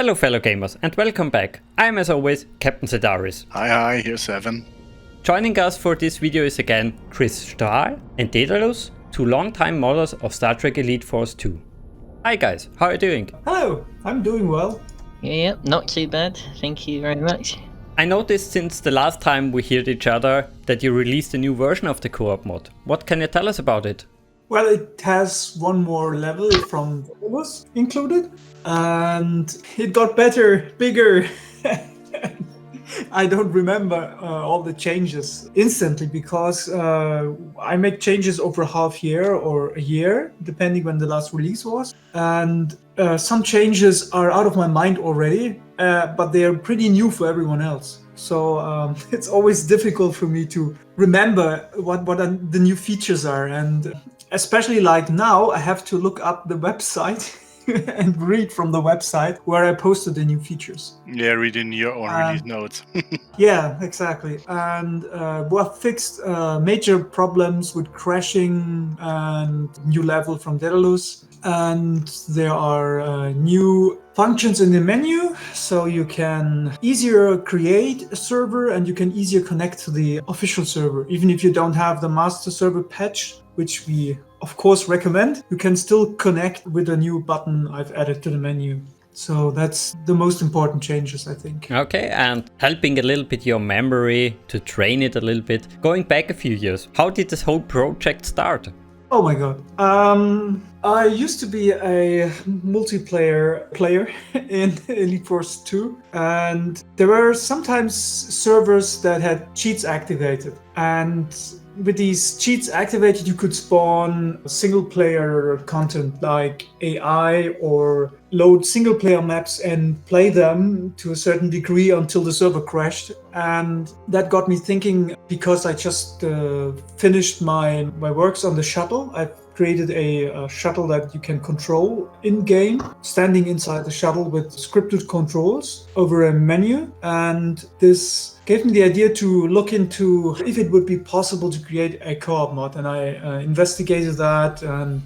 Hello fellow gamers and welcome back. I'm as always Captain Daedalus. Hi, here's Evan. Joining us for this video is again Chrissstrahl and Daedalus, two long-time modders of Star Trek Elite Force 2. Hi guys, how are you doing? Hello, I'm doing well. Yeah, not too bad. Thank you very much. I noticed since the last time we heard each other that you released a new version of the Coop Mod. What can you tell us about it? Well, it has one more level from Daedalus included, and it got better, bigger. I don't remember all the changes instantly because I make changes over half year or a year, depending when the last release was. And some changes are out of my mind already, but they are pretty new for everyone else. So it's always difficult for me to remember what the new features are. And especially like now, I have to look up the website and read from the website where I posted the new features. Yeah, reading your own release notes. Yeah, exactly. And fixed major problems with crashing and new level from Daedalus. And there are new functions in the menu, so you can easier create a server and you can easier connect to the official server. Even if you don't have the master server patch, which we of course recommend, you can still connect with a new button I've added to the menu. So that's the most important changes, I think. Okay, and helping a little bit your memory to train it a little bit. Going back a few years, how did this whole project start? Oh my god. I used to be a multiplayer player in Elite Force 2, and there were sometimes servers that had cheats activated. And with these cheats activated, you could spawn single player content like AI or load single player maps and play them to a certain degree until the server crashed. And that got me thinking, because I just finished my works on the shuttle. I've created a shuttle that you can control in-game, standing inside the shuttle with scripted controls over a menu. And this gave me the idea to look into if it would be possible to create a co-op mod. And I investigated that, and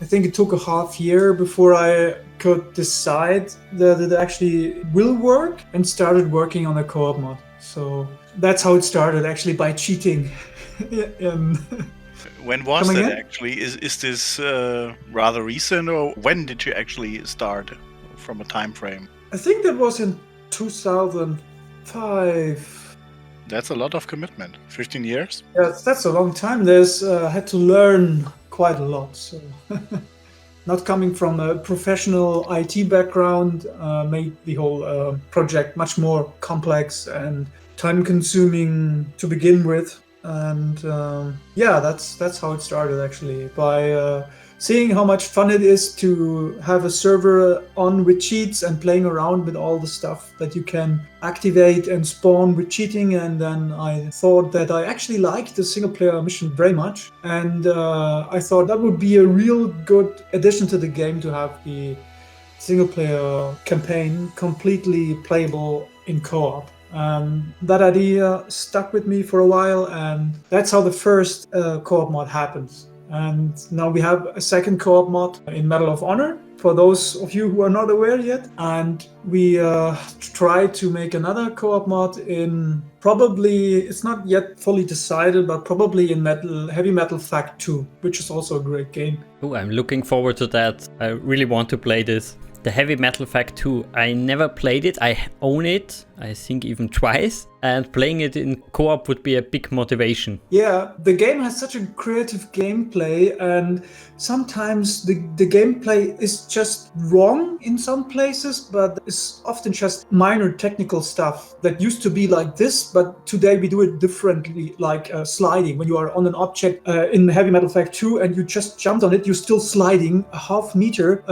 I think it took a half year before I could decide that it actually will work, and started working on a co-op mod. So that's how it started, actually, by cheating. When was that actually? Is this rather recent, or when did you actually start from a time frame? I think that was in 2005. That's a lot of commitment. 15 years? Yes, that's a long time. There's had to learn quite a lot. So not coming from a professional IT background made the whole project much more complex and time-consuming to begin with. And yeah, that's how it started, actually, by seeing how much fun it is to have a server on with cheats and playing around with all the stuff that you can activate and spawn with cheating. And then I thought that I actually liked the single player mission very much, and I thought that would be a real good addition to the game to have the single player campaign completely playable in co-op. That idea stuck with me for a while, and that's how the first co-op mod happens. And now we have a second co-op mod in Medal of Honor, for those of you who are not aware yet. And we try to make another co-op mod in, probably, it's not yet fully decided, but probably in Heavy Metal Fact 2, which is also a great game. Oh, I'm looking forward to that. I really want to play this. The Heavy Metal Fact 2, I never played it. I own it, I think even twice, and playing it in co-op would be a big motivation. Yeah, the game has such a creative gameplay, and sometimes the gameplay is just wrong in some places, but it's often just minor technical stuff that used to be like this, but today we do it differently, like sliding. When you are on an object in Heavy Metal Fact 2 and you just jumped on it, you're still sliding a half meter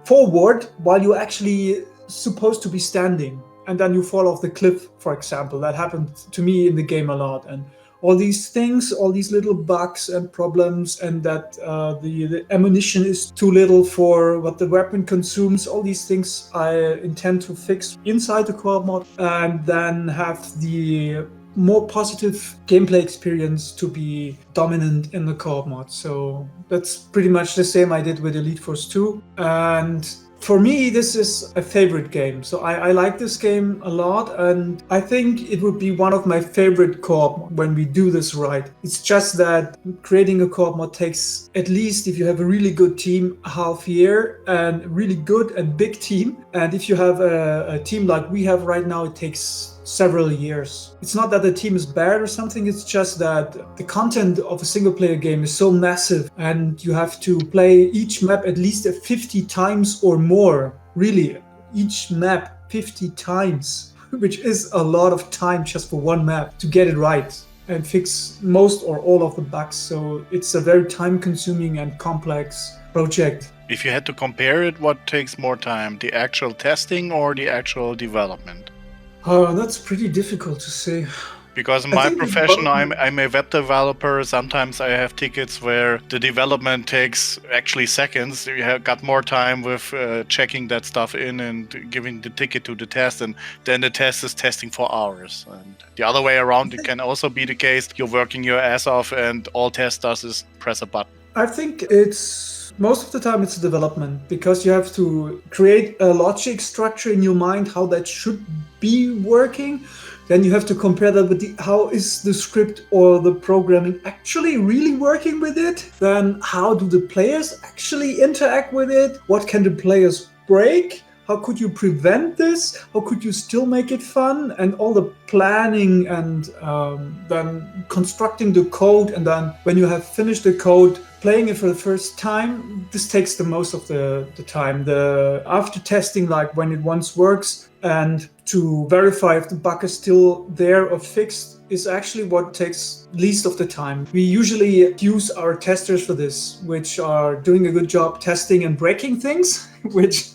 forward while you're actually supposed to be standing, and then you fall off the cliff, for example. That happened to me in the game a lot. And all these things, all these little bugs and problems, and that the ammunition is too little for what the weapon consumes, all these things I intend to fix inside the co-op mod, and then have the more positive gameplay experience to be dominant in the co-op mod. So that's pretty much the same I did with Elite Force 2. And For me, this is a favorite game. So I like this game a lot, and I think it would be one of my favorite co-op when we do this right. It's just that creating a co-op mod takes, at least if you have a really good team, a half year, and a really good and big team. And if you have a team like we have right now, it takes several years. It's not that the team is bad or something, it's just that the content of a single player game is so massive and you have to play each map at least 50 times or more. Really, each map 50 times, which is a lot of time just for one map to get it right and fix most or all of the bugs. So it's a very time consuming and complex project. If you had to compare it, what takes more time, the actual testing or the actual development? That's pretty difficult to say. Because in my profession, I'm a web developer. Sometimes I have tickets where the development takes actually seconds. You have got more time with checking that stuff in and giving the ticket to the test, and then the test is testing for hours. And the other way around, it can also be the case. You're working your ass off, and all test does is press a button. I think most of the time it's development, because you have to create a logic structure in your mind how that should be working. Then you have to compare that with how is the script or the programming actually really working with it. Then how do the players actually interact with it? What can the players break? How could you prevent this? How could you still make it fun? And all the planning and then constructing the code. And then when you have finished the code, playing it for the first time, this takes the most of the time. The after testing, like when it once works, and to verify if the bug is still there or fixed, is actually what takes least of the time. We usually use our testers for this, which are doing a good job testing and breaking things, which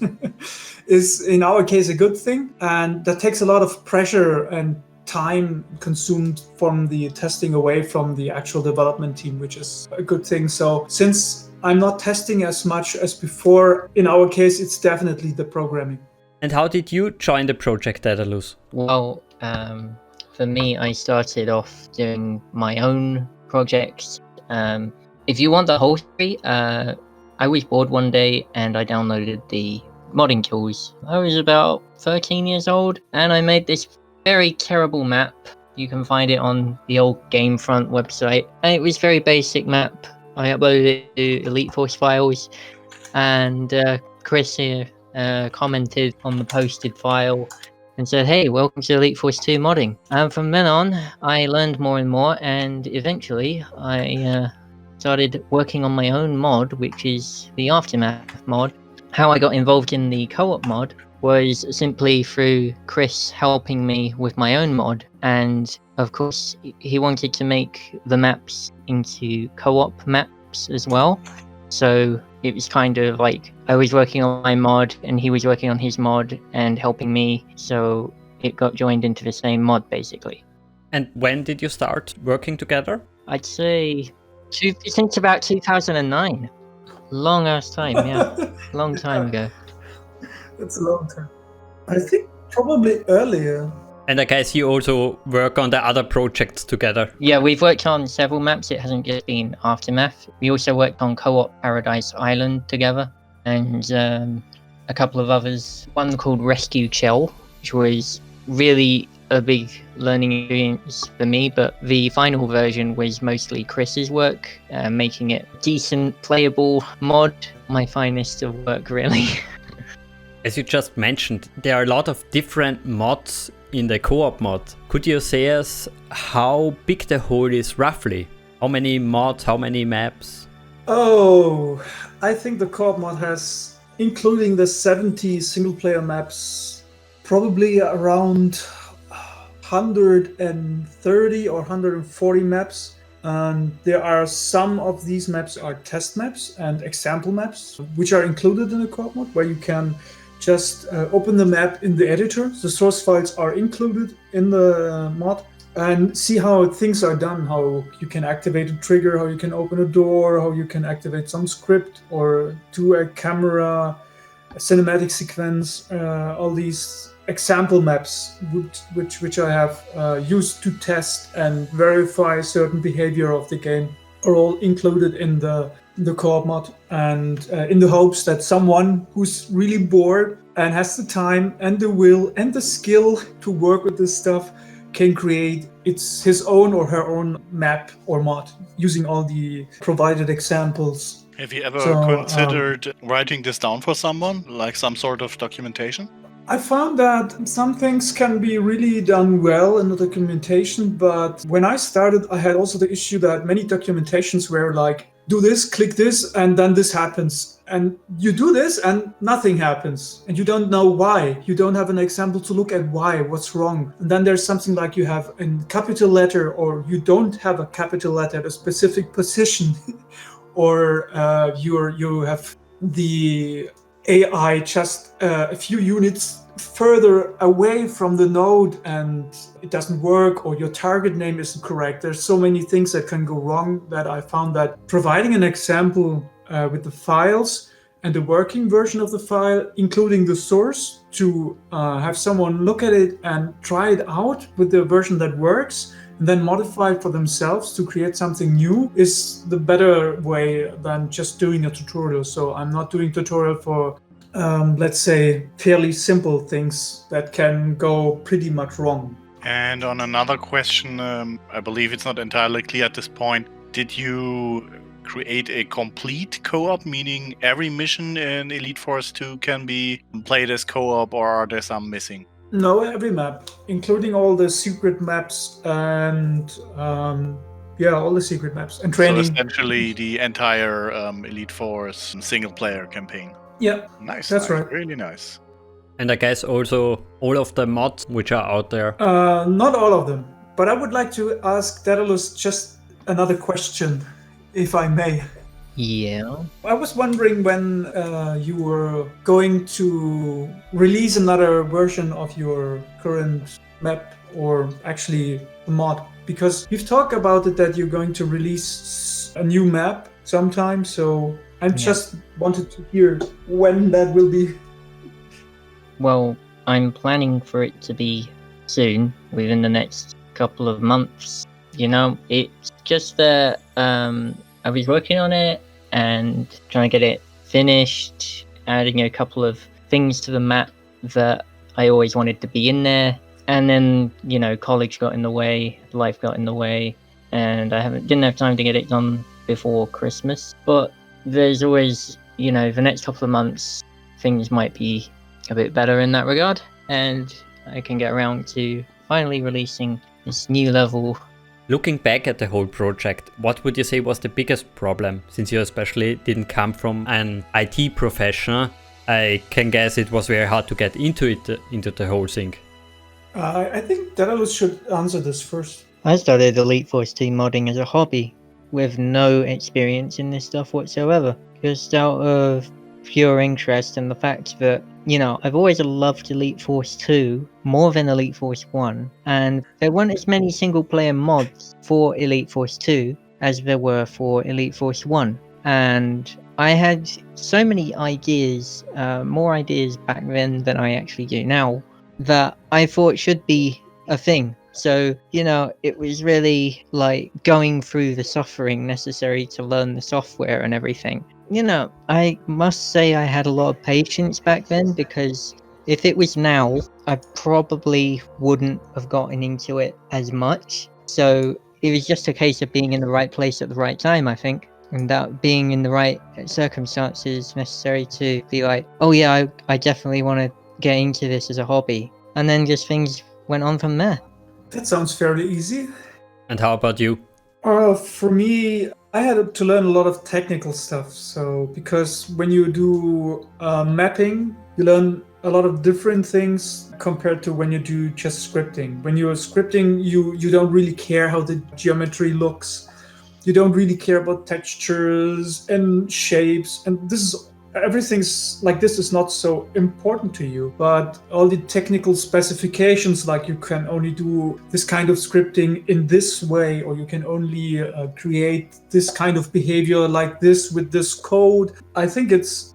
is in our case a good thing. And that takes a lot of pressure and time consumed from the testing away from the actual development team, which is a good thing. So since I'm not testing as much as before, in our case, it's definitely the programming. And how did you join the project, Daedalus? Well, for me, I started off doing my own projects. If you want the whole story, I was bored one day and I downloaded the modding tools. I was about 13 years old and I made this very terrible map. You can find it on the old Gamefront website. And it was very basic map. I uploaded it to Elite Force files, and Chris here commented on the posted file and said, "Hey, welcome to Elite Force 2 modding." And from then on, I learned more and more, and eventually I started working on my own mod, which is the Aftermath mod. How I got involved in the co-op mod was simply through Chris helping me with my own mod, and of course he wanted to make the maps into co-op maps as well. So it was kind of like I was working on my mod and he was working on his mod and helping me, so it got joined into the same mod basically. And when did you start working together? I'd say since about 2009. Long ass time, yeah. Long time ago. It's a long time. I think probably earlier. And I guess you also work on the other projects together. Yeah, we've worked on several maps. It hasn't just been Aftermath. We also worked on Co-op Paradise Island together, and a couple of others. One called Rescue Shell, which was really a big learning experience for me, but the final version was mostly Chris's work, making it a decent playable mod. My finest of work, really. As you just mentioned, there are a lot of different mods in the co-op mod. Could you say us how big the whole is roughly? How many mods, how many maps? Oh, I think the co-op mod has, including the 70 single-player maps, probably around 130 or 140 maps. And there are some of these maps are test maps and example maps, which are included in the co-op mod, where you can just open the map in the editor. The source files are included in the mod, and see how things are done, how you can activate a trigger, how you can open a door, how you can activate some script or do a camera, a cinematic sequence. All these example maps which I have used to test and verify certain behavior of the game are all included in the the co-op mod, and in the hopes that someone who's really bored and has the time and the will and the skill to work with this stuff can create his own or her own map or mod using all the provided examples. Have you ever considered writing this down for someone, like some sort of documentation? I found that some things can be really done well in the documentation, but when I started, I had also the issue that many documentations were like, do this, click this, and then this happens. And you do this and nothing happens. And you don't know why. You don't have an example to look at why, what's wrong. And then there's something like you have a capital letter, or you don't have a capital letter at a specific position, or you have the AI just a few units further away from the node and it doesn't work, or your target name isn't correct. There's so many things that can go wrong that I found that providing an example with the files and the working version of the file, including the source, to have someone look at it and try it out with the version that works and then modify it for themselves to create something new, is the better way than just doing a tutorial. So I'm not doing tutorial for let's say fairly simple things that can go pretty much wrong. And on another question, I believe it's not entirely clear at this point, did you create a complete co-op, meaning every mission in Elite Force 2 can be played as co-op, or are there some missing? No, every map, including all the secret maps and all the secret maps and training. So essentially the entire Elite Force single player campaign. Yeah, nice. That's right. Really nice. And I guess also all of the mods which are out there. Not all of them, but I would like to ask Daedalus just another question, if I may. Yeah. I was wondering when you were going to release another version of your current map, or actually a mod, because you've talked about it that you're going to release a new map sometime, so I just wanted to hear when that will be. Well, I'm planning for it to be soon, within the next couple of months. You know, it's just that I was working on it and trying to get it finished, adding a couple of things to the map that I always wanted to be in there. And then, you know, college got in the way, life got in the way, and I didn't have time to get it done before Christmas. But there's always, you know, the next couple of months, things might be a bit better in that regard, and I can get around to finally releasing this new level. Looking back at the whole project, what would you say was the biggest problem? Since you especially didn't come from an IT professional, I can guess it was very hard to get into the whole thing. I think Daedalus should answer this first. I started Elite Force 2 modding as a hobby, with no experience in this stuff whatsoever. Just out of pure interest and the fact that, you know, I've always loved Elite Force 2 more than Elite Force 1, and there weren't as many single player mods for Elite Force 2 as there were for Elite Force 1. And I had so many ideas, more ideas back then than I actually do now, that I thought should be a thing. So, you know, it was really like going through the suffering necessary to learn the software and everything. You know, I must say I had a lot of patience back then, because if it was now, I probably wouldn't have gotten into it as much. So it was just a case of being in the right place at the right time, I think. And that being in the right circumstances necessary to be like, oh yeah, I definitely want to get into this as a hobby. And then just things went on from there. That sounds fairly easy. And how about you? For me, I had to learn a lot of technical stuff. So, because when you do mapping, you learn a lot of different things compared to when you do just scripting. When you're scripting, you don't really care how the geometry looks. You don't really care about textures and shapes. And everything's like this is not so important to you, but all the technical specifications, like you can only do this kind of scripting in this way, or you can only create this kind of behavior like this with this code. I think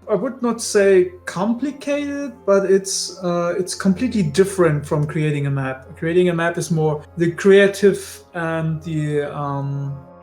I would not say complicated, but it's completely different from creating a map. Creating a map is more the creative and the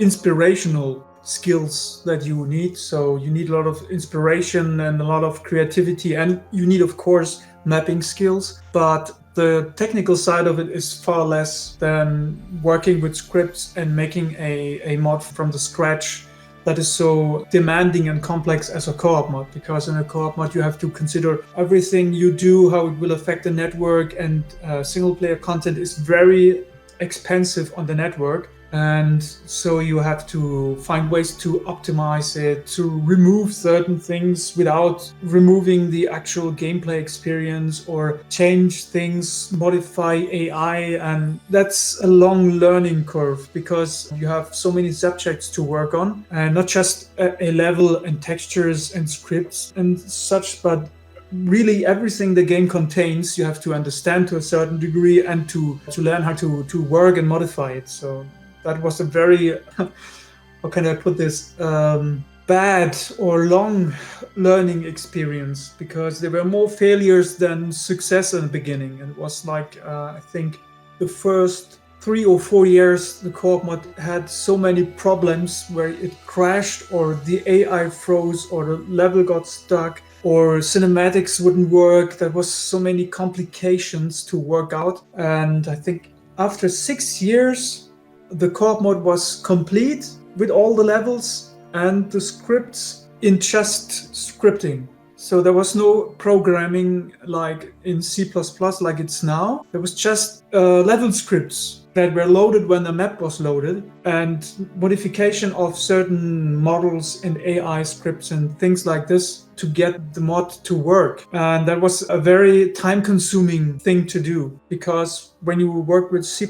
inspirational skills that you need. So you need a lot of inspiration and a lot of creativity, and you need, of course, mapping skills. But the technical side of it is far less than working with scripts and making a mod from the scratch that is so demanding and complex as a co-op mod, because in a co-op mod you have to consider everything you do, how it will affect the network, and single player content is very expensive on the network. And so you have to find ways to optimize it, to remove certain things without removing the actual gameplay experience, or change things, modify AI. And that's a long learning curve, because you have so many subjects to work on, and not just a level and textures and scripts and such, but really everything the game contains you have to understand to a certain degree, and to learn how to work and modify it. So that was a very, how can I put this, bad or long learning experience, because there were more failures than success in the beginning. And it was like, I think the first 3 or 4 years, the co-op mod had so many problems where it crashed, or the AI froze, or the level got stuck, or cinematics wouldn't work. There was so many complications to work out. And I think after 6 years, the co-op mode was complete with all the levels and the scripts in just scripting. So there was no programming like in C++ like it's now. There was just level scripts that were loaded when the map was loaded, and modification of certain models and AI scripts and things like this to get the mod to work. And that was a very time-consuming thing to do, because when you work with C++,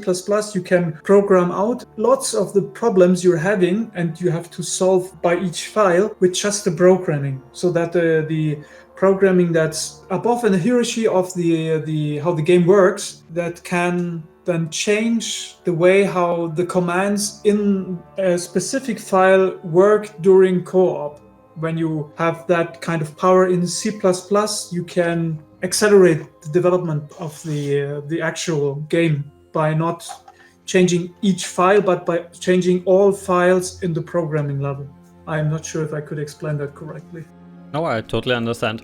you can program out lots of the problems you're having, and you have to solve by each file with just the programming, so that the programming that's above in the hierarchy of the how the game works, that can then change the way how the commands in a specific file work during co-op. When you have that kind of power in C++, you can accelerate the development of the actual game by not changing each file, but by changing all files in the programming level. I'm not sure if I could explain that correctly. No, I totally understand.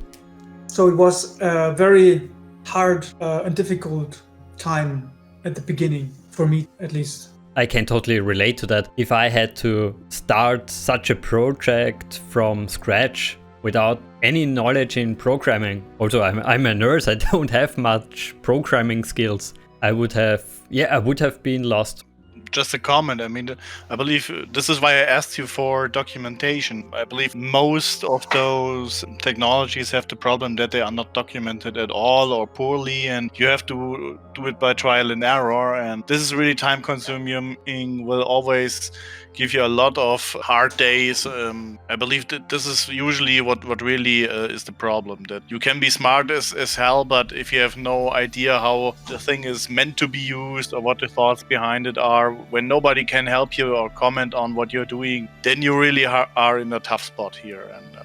So it was a very hard and difficult time at the beginning, for me at least. I can totally relate to that. If I had to start such a project from scratch without any knowledge in programming, also I'm a nurse, I don't have much programming skills, I would have been lost. Just a comment. I mean, I believe this is why I asked you for documentation. I believe most of those technologies have the problem that they are not documented at all or poorly, and you have to do it by trial and error. And this is really time consuming, will always give you a lot of hard days. I believe that this is usually what really is the problem, that you can be smart as hell, but if you have no idea how the thing is meant to be used or what the thoughts behind it are, when nobody can help you or comment on what you're doing, then you really are in a tough spot here. And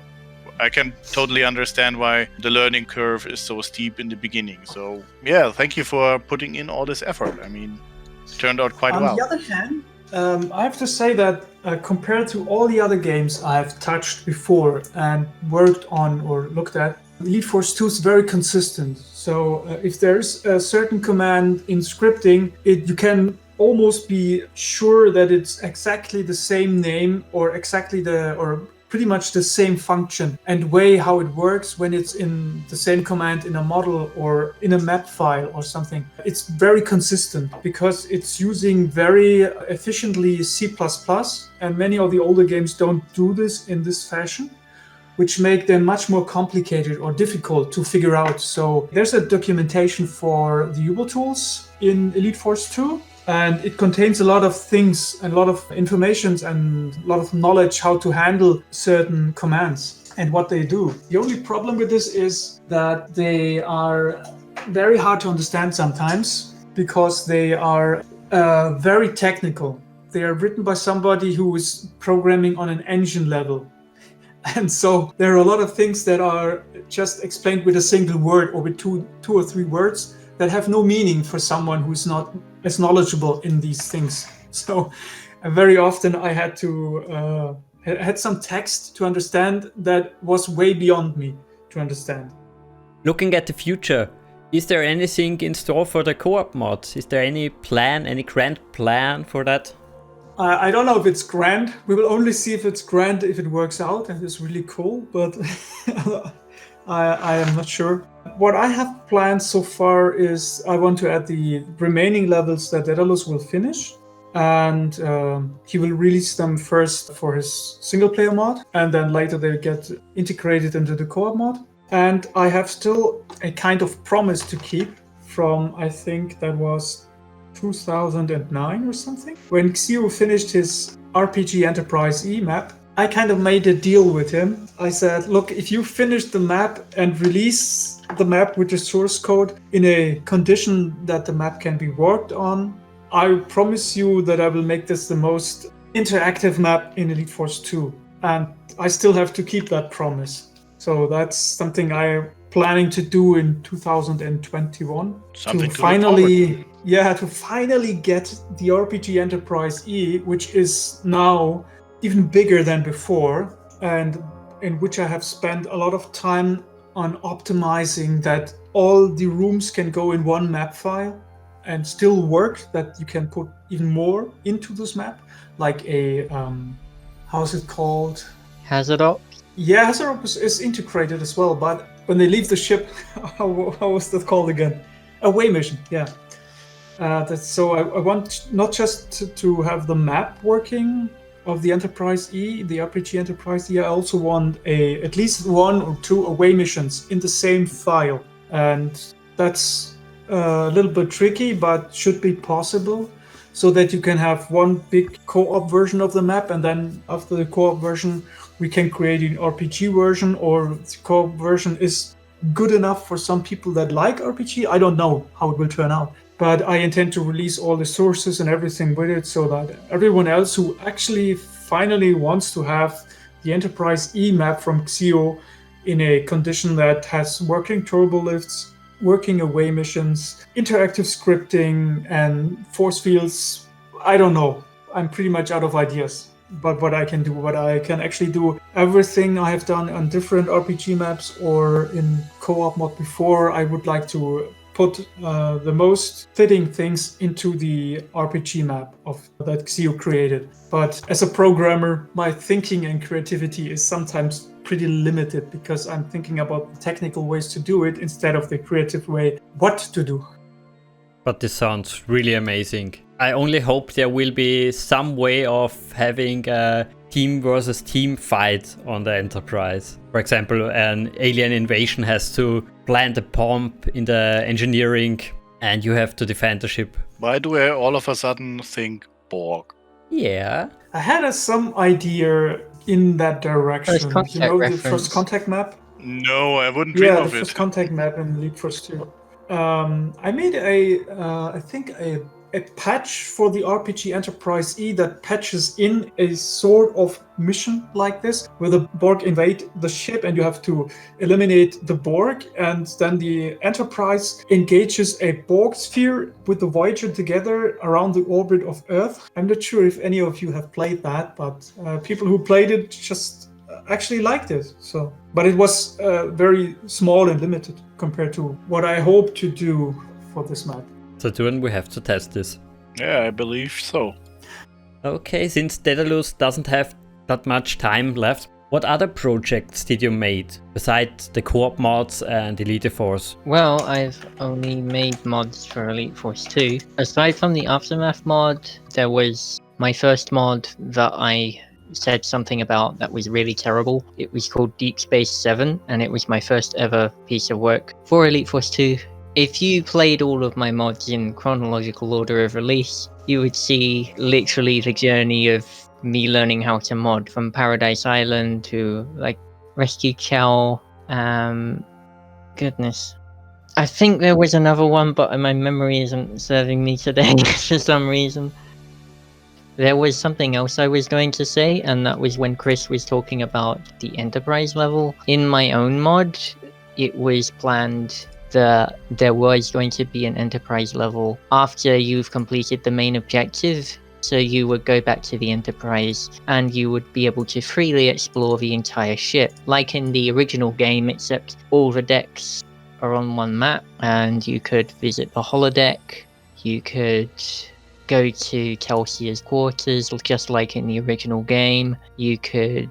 I can totally understand why the learning curve is so steep in the beginning. So yeah, thank you for putting in all this effort. I mean, it turned out quite well. On the other hand, I have to say that compared to all the other games I've touched before and worked on or looked at, Elite Force 2 is very consistent. So if there's a certain command in scripting, you can almost be sure that it's exactly the same name, or pretty much the same function and way how it works when it's in the same command in a model or in a map file or something. It's very consistent because it's using very efficiently C++, and many of the older games don't do this in this fashion, which make them much more complicated or difficult to figure out. So there's a documentation for the UBL tools in Elite Force 2. And it contains a lot of things and a lot of information and a lot of knowledge how to handle certain commands and what they do. The only problem with this is that they are very hard to understand sometimes, because they are very technical. They are written by somebody who is programming on an engine level. And so there are a lot of things that are just explained with a single word or with two or three words that have no meaning for someone who's not as knowledgeable in these things. So very often I had to had some text to understand that was way beyond me to understand. Looking at the future, is there anything in store for the co-op mod? Is there any plan, any grand plan for that? I don't know if it's grand. We will only see if it's grand if it works out and it's really cool, but I am not sure. What I have planned so far is I want to add the remaining levels that Daedalus will finish, and he will release them first for his single player mod, and then later they get integrated into the co-op mod. And I have still a kind of promise to keep from, I think that was 2009 or something. When Xio finished his RPG Enterprise E map, I kind of made a deal with him. I said, look, if you finish the map and release the map with the source code in a condition that the map can be worked on, I promise you that I will make this the most interactive map in Elite Force 2. And I still have to keep that promise. So that's something I'm planning to do in 2021. Something to to finally get the RPG Enterprise E, which is now even bigger than before, and in which I have spent a lot of time on optimizing that all the rooms can go in one map file and still work, that you can put even more into this map, like a, how's it called? Hazard Op? Yeah, Hazard Op is integrated as well, but when they leave the ship, how was that called again? Away mission, yeah. So I want not just to have the map working of the Enterprise E, the RPG Enterprise E, I also want at least 1 or 2 away missions in the same file. And that's a little bit tricky, but should be possible, so that you can have one big co-op version of the map, and then after the co-op version, we can create an RPG version, or the co-op version is good enough for some people that like RPG. I don't know how it will turn out. But I intend to release all the sources and everything with it, so that everyone else who actually finally wants to have the Enterprise E map from Xio in a condition that has working turbo lifts, working away missions, interactive scripting, and force fields. I don't know. I'm pretty much out of ideas. But what I can do, what I can actually do, everything I have done on different RPG maps or in co-op mod before, I would like to put the most fitting things into the RPG map of that Xio created. But as a programmer, my thinking and creativity is sometimes pretty limited, because I'm thinking about the technical ways to do it instead of the creative way what to do. But this sounds really amazing. I only hope there will be some way of having a team versus team fight on the Enterprise. For example, an alien invasion has to plant a bomb in the engineering and you have to defend the ship. Why do I all of a sudden think Borg? Yeah. I had some idea in that direction. First Contact the reference. First Contact map? No, I wouldn't dream Yeah, the of it. First Contact map in Elite Force 2. I made I think a patch for the RPG Enterprise E that patches in a sort of mission like this, where the Borg invade the ship and you have to eliminate the Borg, and then the Enterprise engages a Borg sphere with the Voyager together around the orbit of Earth. I'm not sure if any of you have played that, but people who played it just actually liked it. So, but it was very small and limited compared to what I hope to do for this map. Saturn, we have to test this. Yeah, I believe so. Okay, since Daedalus doesn't have that much time left, what other projects did you made besides the co-op mods and Elite Force? Well, I've only made mods for Elite Force 2. Aside from the Aftermath mod, there was my first mod that I said something about that was really terrible. It was called Deep Space 7, and it was my first ever piece of work for Elite Force 2. If you played all of my mods in chronological order of release, you would see literally the journey of me learning how to mod, from Paradise Island to like Rescue Chow. Goodness. I think there was another one, but my memory isn't serving me today for some reason. There was something else I was going to say, and that was when Chris was talking about the Enterprise level. In my own mod, it was planned that there was going to be an Enterprise level after you've completed the main objective. So you would go back to the Enterprise and you would be able to freely explore the entire ship, like in the original game, except all the decks are on one map, and you could visit the holodeck, you could go to Kelsia's quarters, just like in the original game, you could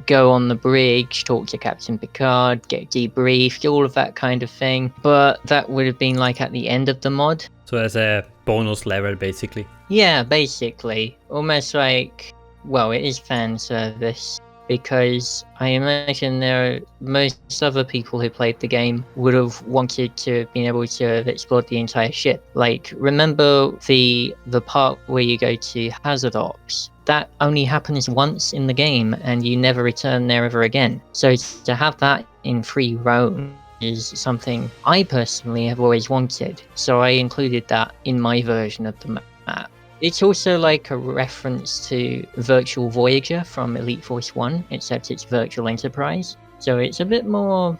go on the bridge, talk to Captain Picard, get debriefed, all of that kind of thing. But that would have been like at the end of the mod. So as a bonus level, basically. Yeah, basically. Almost like, well, it is fan service. Because I imagine most other people who played the game would have wanted to have been able to have explored the entire ship. Like, remember the part where you go to Hazard Ops? That only happens once in the game, and you never return there ever again. So to have that in free roam is something I personally have always wanted. So I included that in my version of the map. It's also like a reference to Virtual Voyager from Elite Force 1, except it's Virtual Enterprise. So it's a bit of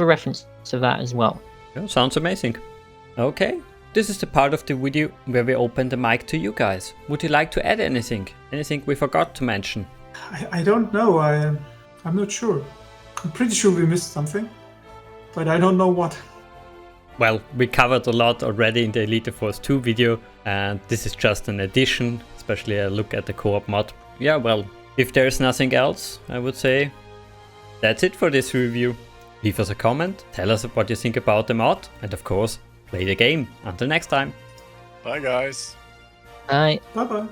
a reference to that as well. Yeah, sounds amazing. Okay, this is the part of the video where we open the mic to you guys. Would you like to add anything? Anything we forgot to mention? I don't know. I'm not sure. I'm pretty sure we missed something, but I don't know what. Well, we covered a lot already in the Elite Force 2 video, and this is just an addition, especially a look at the co-op mod. Yeah, well, if there's nothing else, I would say that's it for this review. Leave us a comment, tell us what you think about the mod, and of course, play the game. Until next time. Bye, guys. Bye. Bye-bye.